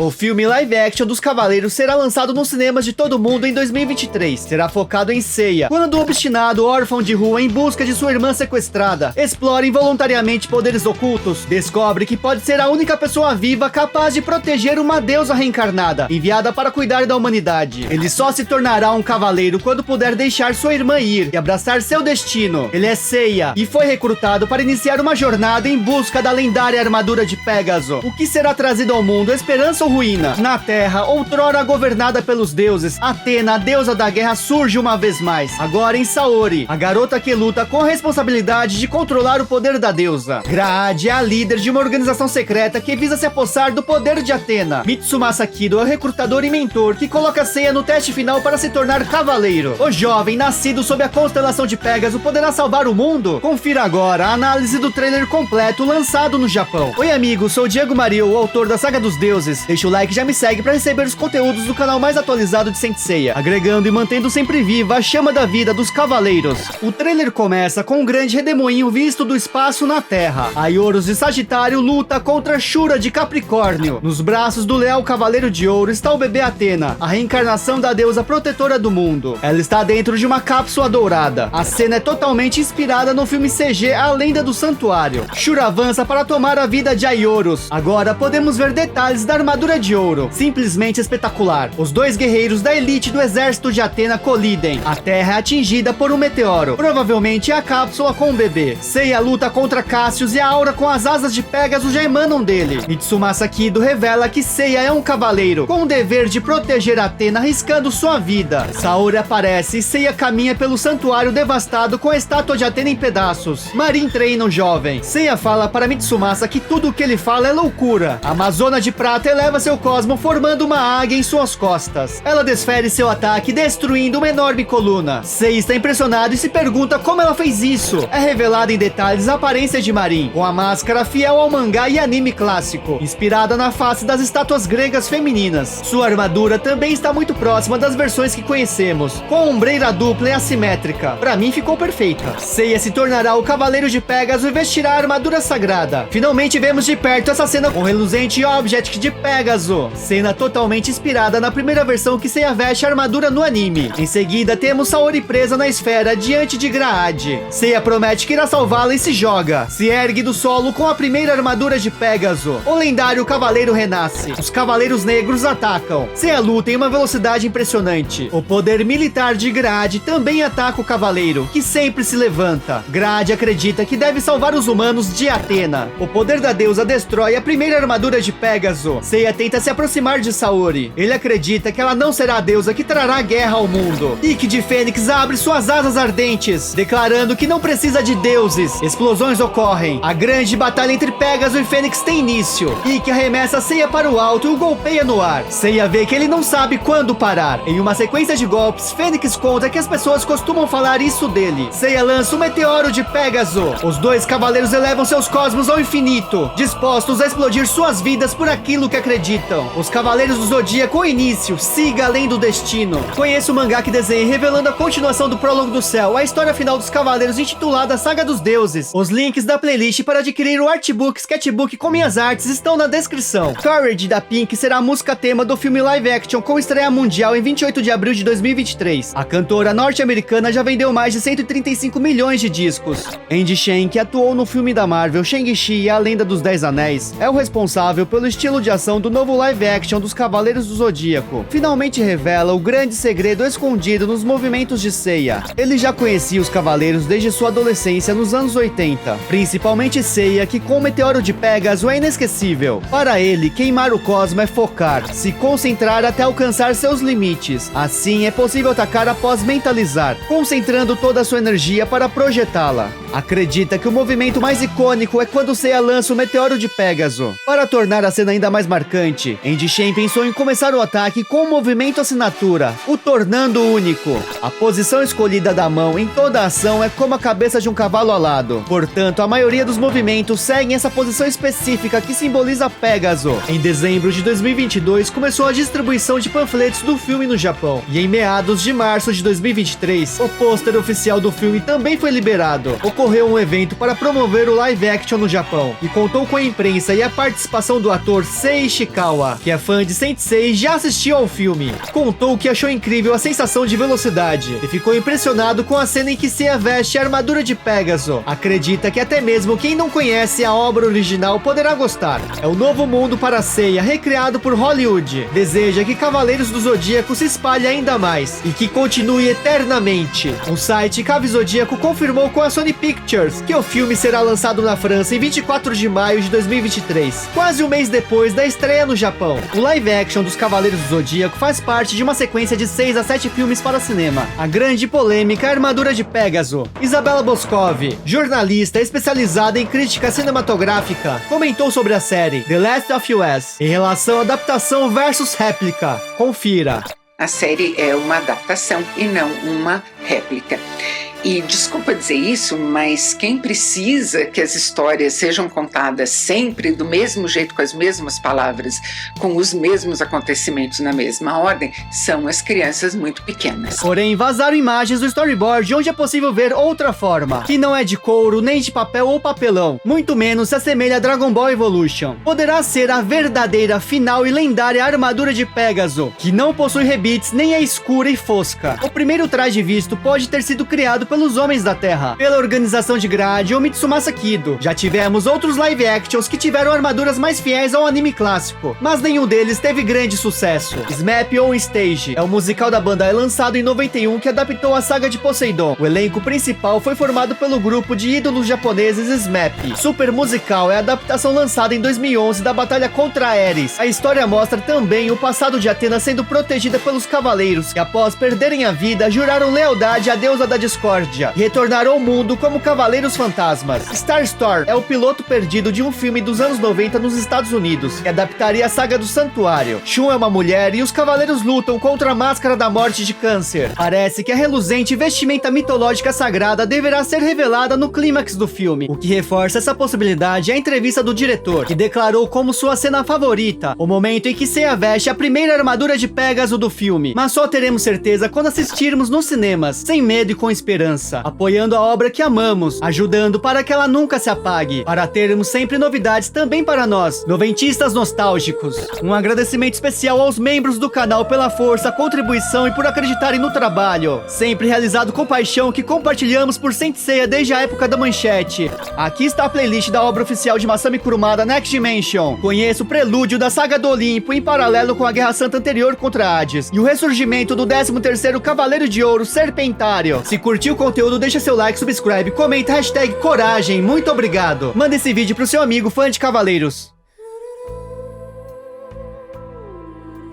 O filme live action dos Cavaleiros será lançado nos cinemas de todo mundo em 2023. Será focado em Seiya, quando o obstinado órfão de rua em busca de sua irmã sequestrada explora involuntariamente poderes ocultos, descobre que pode ser a única pessoa viva capaz de proteger uma deusa reencarnada, enviada para cuidar da humanidade. Ele só se tornará um cavaleiro quando puder deixar sua irmã ir e abraçar seu destino. Ele é Seiya e foi recrutado para iniciar uma jornada em busca da lendária armadura de Pégaso. O que será trazido ao mundo, esperança ou ruína? Na Terra, outrora governada pelos deuses, Atena, a deusa da guerra, surge uma vez mais. Agora em Saori, a garota que luta com a responsabilidade de controlar o poder da deusa. Graad é a líder de uma organização secreta que visa se apossar do poder de Atena. Mitsumasa Kido é o recrutador e mentor que coloca Seiya no teste final para se tornar cavaleiro. O jovem, nascido sob a constelação de Pégaso, poderá salvar o mundo? Confira agora a análise do trailer completo lançado no Japão. Oi amigos, sou o Diego Mario, o autor da Saga dos Deuses. Deixa o like e já me segue para receber os conteúdos do canal mais atualizado de Saint Seiya, agregando e mantendo sempre viva a chama da vida dos cavaleiros. O trailer começa com um grande redemoinho visto do espaço na Terra. Aioros de Sagitário luta contra Shura de Capricórnio. Nos braços do leal Cavaleiro de Ouro está o bebê Atena, a reencarnação da deusa protetora do mundo. Ela está dentro de uma cápsula dourada. A cena é totalmente inspirada no filme CG A Lenda do Santuário. Shura avança para tomar a vida de Aioros. Agora podemos ver detalhes da armadura de ouro. Simplesmente espetacular. Os dois guerreiros da elite do exército de Atena colidem. A Terra é atingida por um meteoro. Provavelmente é a cápsula com o bebê. Seiya luta contra Cassius e a aura com as asas de Pégaso já emanam dele. Mitsumasa Kido revela que Seiya é um cavaleiro, com o dever de proteger Atena arriscando sua vida. Saori aparece e Seiya caminha pelo santuário devastado com a estátua de Atena em pedaços. Marin treina o jovem. Seiya fala para Mitsumasa que tudo o que ele fala é loucura. A Amazona de Prata eleva seu cosmo formando uma águia em suas costas. Ela desfere seu ataque destruindo uma enorme coluna. Seiya está impressionado e se pergunta como ela fez isso. É revelada em detalhes a aparência de Marin, com a máscara fiel ao mangá e anime clássico, inspirada na face das estátuas gregas femininas. Sua armadura também está muito próxima das versões que conhecemos, com ombreira dupla e assimétrica. Pra mim ficou perfeita. Seiya se tornará o Cavaleiro de Pégaso e vestirá a armadura sagrada. Finalmente vemos de perto essa cena com o reluzente Object de Pégaso. Cena totalmente inspirada na primeira versão que Seiya veste a armadura no anime. Em seguida temos Saori presa na esfera diante de Graad. Seiya promete que irá salvá-la e se joga. Se ergue do solo com a primeira armadura de Pégaso. O lendário cavaleiro renasce. Os cavaleiros negros atacam. Seiya luta em uma velocidade impressionante. O poder militar de Graad também ataca o cavaleiro, que sempre se levanta. Graad acredita que deve salvar os humanos de Atena. O poder da deusa destrói a primeira armadura de Pégaso. Seiya tenta se aproximar de Saori. Ele acredita que ela não será a deusa que trará guerra ao mundo. Ikki de Fênix abre suas asas ardentes, declarando que não precisa de deuses. Explosões ocorrem. A grande batalha entre Pégaso e Fênix tem início. Ikki arremessa Seiya para o alto e o golpeia no ar. Seiya vê que ele não sabe quando parar. Em uma sequência de golpes, Fênix conta que as pessoas costumam falar isso dele. Seiya lança o meteoro de Pégaso. Os dois cavaleiros elevam seus cosmos ao infinito, dispostos a explodir suas vidas por aquilo que acreditam. Os Cavaleiros do Zodíaco, o início, siga além do destino. Conheça o mangá que desenhei revelando a continuação do Prólogo do Céu, a história final dos Cavaleiros intitulada Saga dos Deuses. Os links da playlist para adquirir o artbook, sketchbook com minhas artes estão na descrição. Courage da Pink será a música tema do filme live action com estreia mundial em 28 de abril de 2023. A cantora norte-americana já vendeu mais de 135 milhões de discos. Andy Shen, que atuou no filme da Marvel Shang-Chi e a Lenda dos 10 Anéis, é o responsável pelo estilo de ação do novo live action dos Cavaleiros do Zodíaco. Finalmente revela o grande segredo escondido nos movimentos de Seiya. Ele já conhecia os Cavaleiros desde sua adolescência nos anos 80, principalmente Seiya, que com o meteoro de Pégaso é inesquecível. Para ele, queimar o cosmo é focar, se concentrar até alcançar seus limites. Assim, é possível atacar após mentalizar, concentrando toda a sua energia para projetá-la. Acredita que o movimento mais icônico é quando Seiya lança o meteoro de Pégaso. Para tornar a cena ainda mais marcante, Andy Shen pensou em começar o ataque com um movimento assinatura, o tornando único. A posição escolhida da mão em toda a ação é como a cabeça de um cavalo alado. Portanto, a maioria dos movimentos seguem essa posição específica que simboliza Pégaso. Em dezembro de 2022, começou a distribuição de panfletos do filme no Japão. E em meados de março de 2023, o pôster oficial do filme também foi liberado. Ocorreu um evento para promover o live action no Japão e contou com a imprensa e a participação do ator Sei Ishikawa, que é fã de Saint Seiya e já assistiu ao filme. Contou que achou incrível a sensação de velocidade e ficou impressionado com a cena em que Seiya veste a armadura de Pégaso. Acredita que até mesmo quem não conhece a obra original poderá gostar. É o novo mundo para Seiya, recriado por Hollywood. Deseja que Cavaleiros do Zodíaco se espalhe ainda mais e que continue eternamente. O site Cave Zodíaco confirmou com a Sony Pictures que o filme será lançado na França em 24 de maio de 2023, quase um mês depois da estreia no Japão. O live action dos Cavaleiros do Zodíaco faz parte de uma sequência de 6 a 7 filmes para cinema. A grande polêmica é a armadura de Pégaso. Isabela Boscov, jornalista especializada em crítica cinematográfica, comentou sobre a série The Last of Us em relação à adaptação versus réplica. Confira. A série é uma adaptação e não uma réplica. E desculpa dizer isso, mas quem precisa que as histórias sejam contadas sempre do mesmo jeito, com as mesmas palavras, com os mesmos acontecimentos na mesma ordem, são as crianças muito pequenas. Porém, vazaram imagens do storyboard onde é possível ver outra forma, que não é de couro, nem de papel ou papelão, muito menos se assemelha a Dragon Ball Evolution. Poderá ser a verdadeira, final e lendária armadura de Pégaso, que não possui rebites nem é escura e fosca. O primeiro traje visto pode ter sido criado pelos Homens da Terra, pela organização de grade ou Mitsumasa Kido. Já tivemos outros live actions que tiveram armaduras mais fiéis ao anime clássico, mas nenhum deles teve grande sucesso. SMAP On Stage é o musical da Bandai lançado em 91 que adaptou a saga de Poseidon. O elenco principal foi formado pelo grupo de ídolos japoneses SMAP. Super Musical é a adaptação lançada em 2011 da batalha contra Ares. A história mostra também o passado de Atena sendo protegida pelos cavaleiros, que após perderem a vida, juraram lealdade à deusa da discórdia e retornaram ao mundo como Cavaleiros Fantasmas. Starstorm é o piloto perdido de um filme dos anos 90 nos Estados Unidos, que adaptaria a saga do Santuário. Shun é uma mulher e os cavaleiros lutam contra a Máscara da Morte de Câncer. Parece que a reluzente vestimenta mitológica sagrada deverá ser revelada no clímax do filme. O que reforça essa possibilidade é a entrevista do diretor, que declarou como sua cena favorita o momento em que Seiya veste a primeira armadura de Pégaso do filme. Mas só teremos certeza quando assistirmos nos cinemas, sem medo e com esperança, apoiando a obra que amamos, ajudando para que ela nunca se apague, para termos sempre novidades também para nós, noventistas nostálgicos. Um agradecimento especial aos membros do canal pela força, contribuição e por acreditarem no trabalho, sempre realizado com paixão que compartilhamos por Saint Seiya desde a época da manchete. Aqui está a playlist da obra oficial de Masami Kurumada, Next Dimension. Conheça o prelúdio da Saga do Olimpo em paralelo com a Guerra Santa anterior contra Hades e o ressurgimento do 13º Cavaleiro de Ouro, Serpentário. Se curtiu o conteúdo, deixa seu like, subscribe, comenta, #coragem. Muito obrigado. Manda esse vídeo pro seu amigo fã de Cavaleiros.